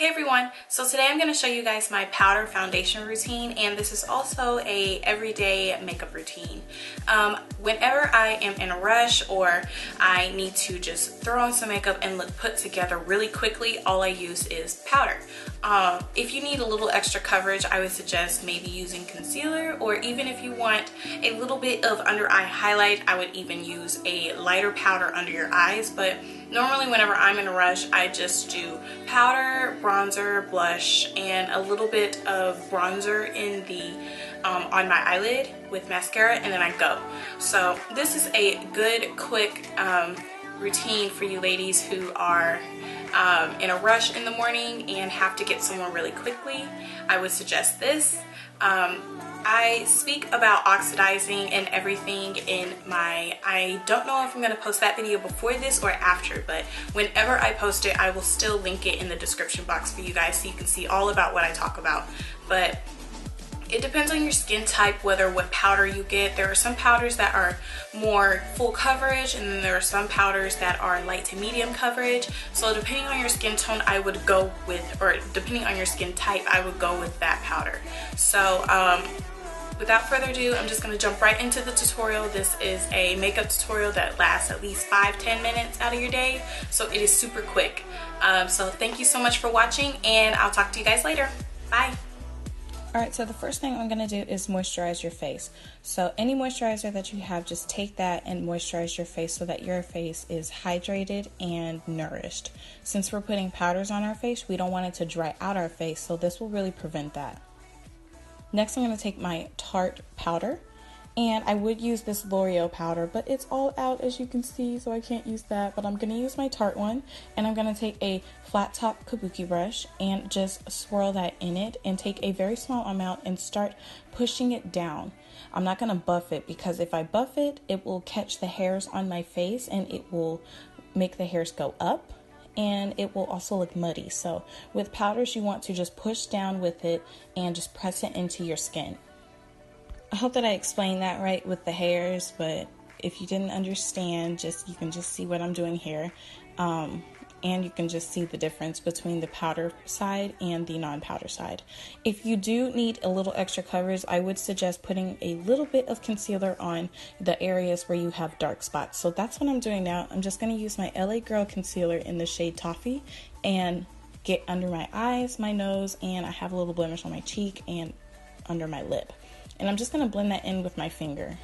Hey everyone, so today I'm going to show you guys my powder foundation routine, and this is also a everyday makeup routine. Whenever I am in a rush or I need to just throw on some makeup and look put together really quickly, all I use is powder. If you need a little extra coverage, I would suggest maybe using concealer, or even if you want a little bit of under eye highlight, I would even use a lighter powder under your eyes. But normally whenever I'm in a rush, I just do powder, bronzer, blush, and a little bit of bronzer in the on my eyelid with mascara, and then I go. So this is a good quick routine for you ladies who are in a rush in the morning and have to get somewhere really quickly. I would suggest this. I speak about oxidizing and everything in my, I don't know if I'm going to post that video before this or after, but whenever I post it, I will still link it in the description box for you guys so you can see all about what I talk about. But it depends on your skin type, whether what powder you get. There are some powders that are more full coverage, and then there are some powders that are light to medium coverage. So depending on your skin tone, I would go with, or depending on your skin type, I would go with that powder. So without further ado, I'm just going to jump right into the tutorial. This is a makeup tutorial that lasts at least 5-10 minutes out of your day, so it is super quick. So thank you so much for watching, and I'll talk to you guys later. Bye. Alright, so the first thing I'm going to do is moisturize your face. So any moisturizer that you have, just take that and moisturize your face so that your face is hydrated and nourished. Since we're putting powders on our face, we don't want it to dry out our face, so this will really prevent that. Next, I'm going to take my Tarte powder, and I would use this L'Oreal powder, but it's all out as you can see, so I can't use that. But I'm going to use my Tarte one, and I'm going to take a flat top kabuki brush and just swirl that in it, and take a very small amount and start pushing it down. I'm not going to buff it, because if I buff it, it will catch the hairs on my face and it will make the hairs go up, and it will also look muddy. So with powders, you want to just push down with it and just press it into your skin. I hope that I explained that right with the hairs, but if you didn't understand, you can just see what I'm doing here. And you can just see the difference between the powder side and the non-powder side. If you do need a little extra coverage, I would suggest putting a little bit of concealer on the areas where you have dark spots. So that's what I'm doing now. I'm just going to use my LA Girl concealer in the shade Toffee and get under my eyes, my nose, and I have a little blemish on my cheek and under my lip. And I'm just going to blend that in with my finger.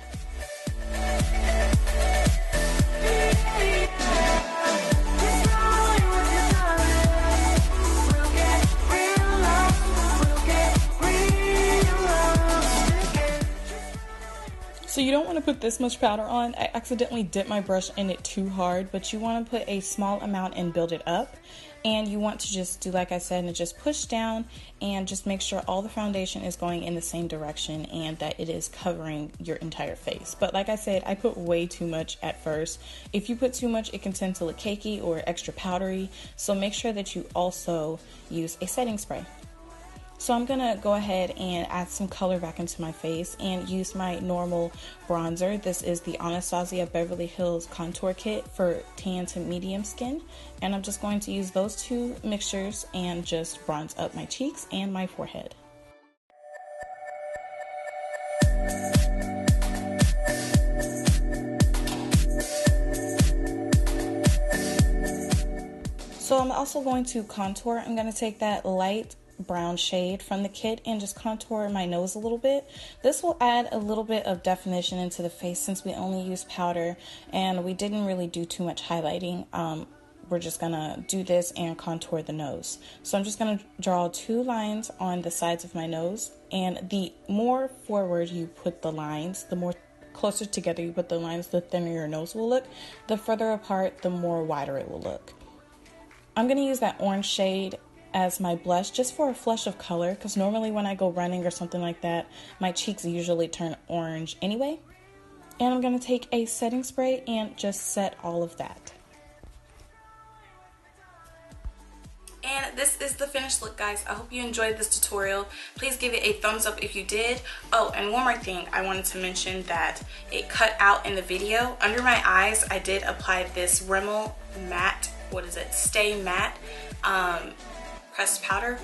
So you don't want to put this much powder on. I accidentally dipped my brush in it too hard, but you want to put a small amount and build it up. And you want to just do like I said, and just push down and just make sure all the foundation is going in the same direction and that it is covering your entire face. But like I said, I put way too much at first. If you put too much, it can tend to look cakey or extra powdery. So make sure that you also use a setting spray. So I'm going to go ahead and add some color back into my face and use my normal bronzer. This is the Anastasia Beverly Hills Contour Kit for tan to medium skin. And I'm just going to use those two mixtures and just bronze up my cheeks and my forehead. So I'm also going to contour. I'm going to take that light brown shade from the kit and just contour my nose a little bit. This will add a little bit of definition into the face since we only use powder and we didn't really do too much highlighting. We're just gonna do this and contour the nose. So I'm just gonna draw 2 lines on the sides of my nose, and the more forward you put the lines, the more closer together you put the lines, the thinner your nose will look. The further apart, the more wider it will look. I'm gonna use that orange shade as my blush just for a flush of color, because normally when I go running or something like that, my cheeks usually turn orange anyway. And I'm going to take a setting spray and just set all of that. And this is the finished look, guys. I hope you enjoyed this tutorial. Please give it a thumbs up if you did. Oh, and one more thing I wanted to mention that it cut out in the video. Under my eyes, I did apply this Rimmel matte, Stay Matte pressed powder,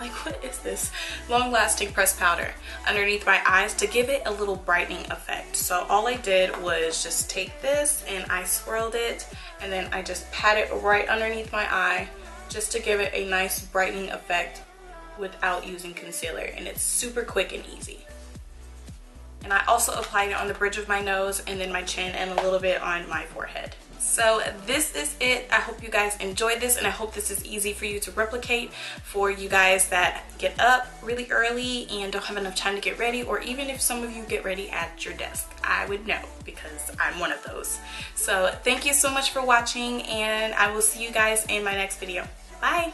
like what is this, long lasting pressed powder underneath my eyes to give it a little brightening effect. So all I did was just take this and I swirled it, and then I just pat it right underneath my eye just to give it a nice brightening effect without using concealer, and it's super quick and easy. And I also applied it on the bridge of my nose and then my chin and a little bit on my forehead. So this is it. I hope you guys enjoyed this, and I hope this is easy for you to replicate for you guys that get up really early and don't have enough time to get ready, or even if some of you get ready at your desk. I would know because I'm one of those. So thank you so much for watching, and I will see you guys in my next video. Bye!